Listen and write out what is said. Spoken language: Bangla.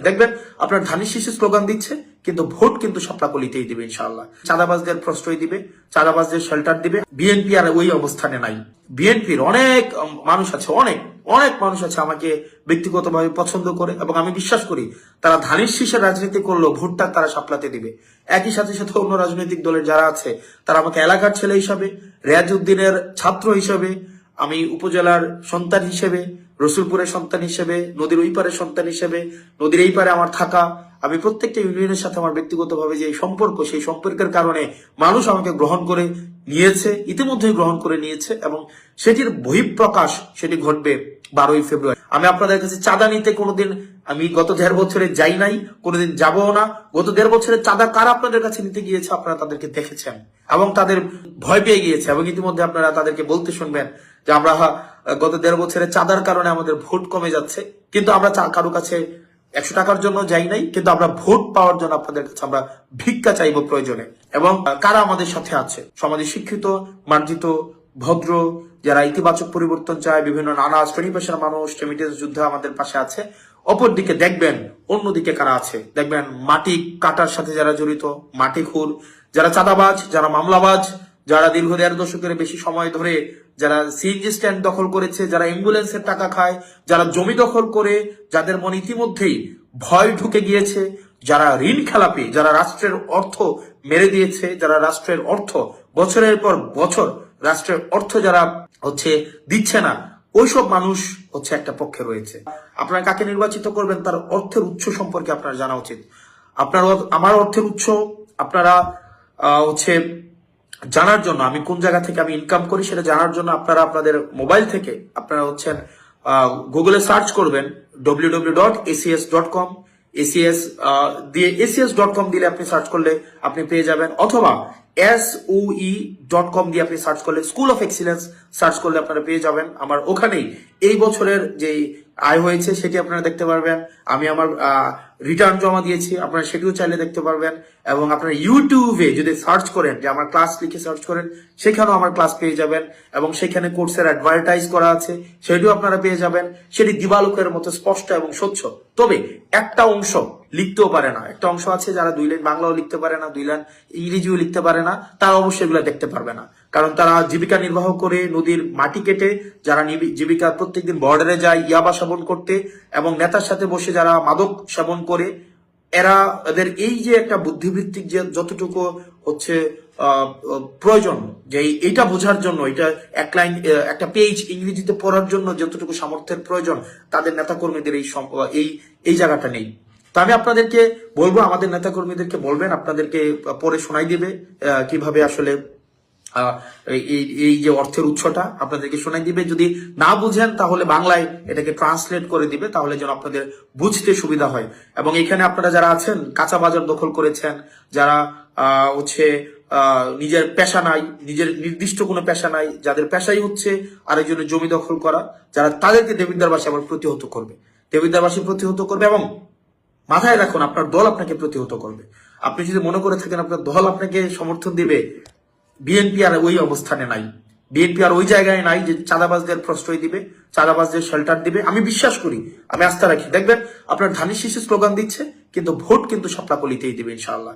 দেখবেন আপনার ধানের শীষে স্লোগান দিচ্ছে কিন্তু ভোট কিন্তু শাপলাকলিতেই দিবে ইনশাআল্লাহ। চাঁদাবাজদের প্রশ্রয় দিবে, চাঁদাবাজদের শেল্টার দিবে। বিএনপি আর ওই অবস্থানে নাই। বিএনপির অনেক মানুষ আছে, অনেক অনেক মানুষ আছে আমাকে ব্যক্তিগতভাবে পছন্দ করে এবং আমি বিশ্বাস করি তারা ধানের শীষের রাজনীতি করলেও ভোটটা তারা শাপলাতে দিবে। একই সাথে সাথে অন্য রাজনৈতিক দলের যারা আছে তারা আমাকে এলাকার ছেলে হিসাবে, রেয়াজউদ্দিনের ছাত্র হিসাবে, আমি উপজেলার সন্তান হিসেবে, রসুলপুরের সন্তান হিসেবে, নদীর ওই পারের সন্তান হিসেবে, নদীর এই পারে আমার থাকা, আমি প্রত্যেকটা ইউনিয়নের সাথে আমার ব্যক্তিগতভাবে যে সম্পর্ক, সেই সম্পর্কের কারণে মানুষ আমাকে গ্রহণ করে নিয়েছে, ইতিমধ্যেই গ্রহণ করে নিয়েছে এবং সেটির বহিঃপ্রকাশ সেটি ঘটবে 12ই ফেব্রুয়ারি। আমি আপনাদের কাছে চাঁদা নিতে কোনোদিন, আমি গত 1.5 বছরে যাই নাই, কোনোদিন যাবও না। গত 1.5 বছরের চাঁদা কারা আপনাদের কাছে নিতে গিয়েছে আপনারা তাদেরকে দেখেছেন এবং তাদের ভয় পেয়ে গিয়েছে এবং ইতিমধ্যে আপনারা তাদেরকে বলতে শুনবেন যে আমরা গত 1.5 বছরের চাঁদার কারণে আমাদের ভোট কমে যাচ্ছে, কিন্তু আমরা কারো কাছে 100 টাকার জন্য যাই নাই, কিন্তু আমরা ভোট পাওয়ার জন্য আপনাদের কাছে আমরা ভিক্ষা চাইবো প্রয়োজনে। এবং কারা আমাদের সাথে আছে, সমাজে শিক্ষিত, মার্জিত, ভদ্র, যারা ইতিবাচক পরিবর্তন চায়, বিভিন্ন নানা শ্রেণী পেশার মানুষ, রেমিটেন্স যুদ্ধে আমাদের পাশে আছে। অপরদিকে দেখবেন অন্যদিকে কারা আছে, দেখবেন মাটি কাটার সাথে যারা জড়িত, মাটি খুর, যারা চাঁদাবাজ, যারা মামলাবাজ, যারা দীর্ঘ 1.5 দশকের বেশি সময় ধরে যারা সিএনজি স্ট্যান্ড দখল করেছে, যারা অ্যাম্বুলেন্সের টাকা খায়, যারা জমি দখল করে, যাদের মনে ইতিমধ্যেই ভয় ঢুকে গিয়েছে, যারা ঋণ খেলাপি, যারা রাষ্ট্রের অর্থ মেরে দিয়েছে, যারা রাষ্ট্রের অর্থ বছরের পর বছর রাষ্ট্রের অর্থ যারা দিচ্ছে না, ওইসব মানুষ একটা পক্ষে রয়েছে। আপনারা কাকে নির্বাচিত করবেন তার অর্থের উৎস সম্পর্কে আপনার জানা উচিত। আপনার আমার অর্থের উৎস আপনারা জানার জন্য, আমি কোন জায়গা থেকে আমি ইনকাম করি সেটা জানার জন্য আপনারা আপনাদের মোবাইল থেকে আপনারা গুগলে সার্চ করবেন www.acs.com। acs.com দিলে আপনি সার্চ করলে আপনি পেয়ে যাবেন, অথবা SOE.com দিয়ে আপনি সার্চ করলে, স্কুল অফ এক্সিলেন্স সার্চ করলে আপনারা পেয়ে যাবেন। আমার ওখানেই এই বছরের যে আয় হয়েছে সেটি আপনারা দেখতে পারবেন। আমি আমার রিটার্ন জমা দিয়েছি, আপনারা সেটিও চাইলে দেখতে পারবেন। এবং আপনারা ইউটিউবে যদি সার্চ করেন, যে আমার ক্লাস লিখে সার্চ করেন, সেখানেও আমার ক্লাস পেয়ে যাবেন এবং সেখানে কোর্সের অ্যাডভার্টাইজ করা আছে, সেটিও আপনারা পেয়ে যাবেন। সেটি দিবালোকের মতো স্পষ্ট এবং স্বচ্ছ। তবে একটা অংশ লিখতেও পারে না, একটা অংশ আছে যারা 2 লাইন বাংলাও লিখতে পারে না, 2 লাইন ইংরেজিও লিখতে পারে না, তারা অবশ্যই এগুলো দেখতে পারবে না। কারণ তারা জীবিকা নির্বাহ করে নদীর মাটি কেটে, যারা জীবিকা প্রত্যেকদিন বর্ডারে যায় ইয়াবা সেবন করতে এবং নেতার সাথে বসে যারা মাদক সেবন করে, এদের এই যে একটা বুদ্ধিভিত্তিক যে যতটুকু প্রয়োজন, যে এইটা বোঝার জন্য, এটা এক লাইন একটা পেজ ইংরেজিতে পড়ার জন্য যতটুকু সামর্থ্যের প্রয়োজন, তাদের নেতাকর্মীদের এই জায়গাটা নেই। তো আমি আপনাদেরকে বলবো, আমাদের নেতাকর্মীদেরকে বলবেন, আপনাদেরকে পরে শোনাই দিবে কিভাবে আসলে এই যে অর্থের উৎসটা আপনাদেরকে শোনাই দিবে। যদি না বুঝেন তাহলে বাংলায় এটাকে ট্রান্সলেট করে দিবে, তাহলে যেন আপনাদের বুঝতে সুবিধা হয়। এবং এখানে আপনারা যারা আছেন, কাঁচা বাজার দখল করেছেন, যারা নিজের পেশা নাই, নিজের নির্দিষ্ট কোনো পেশা নাই, যাদের পেশাই আরেকজনের জমি দখল করা, যারা তাদেরকে দেবিদ্বারবাসী আবার প্রতিহত করবে, দেবিদ্বারবাসী প্রতিহত করবে। এবং মাথায় রাখুন, আপনার দল আপনাকে প্রতিহত করবে। আপনি যদি মনে করে থাকেন আপনার দল আপনাকে সমর্থন দিবে, বিএনপি আর ওই অবস্থানে নাই, বিএনপি আর ওই জায়গায় নাই যে চাঁদাবাজদের প্রশ্রয় দিবে, চাঁদাবাজদের শেল্টার দিবে। আমি বিশ্বাস করি, আমি আস্থা রাখি, দেখবেন আপনার ধানের শীষে স্লোগান দিচ্ছে কিন্তু ভোট কিন্তু শাপলাকলিতেই দিবে ইনশাআল্লাহ।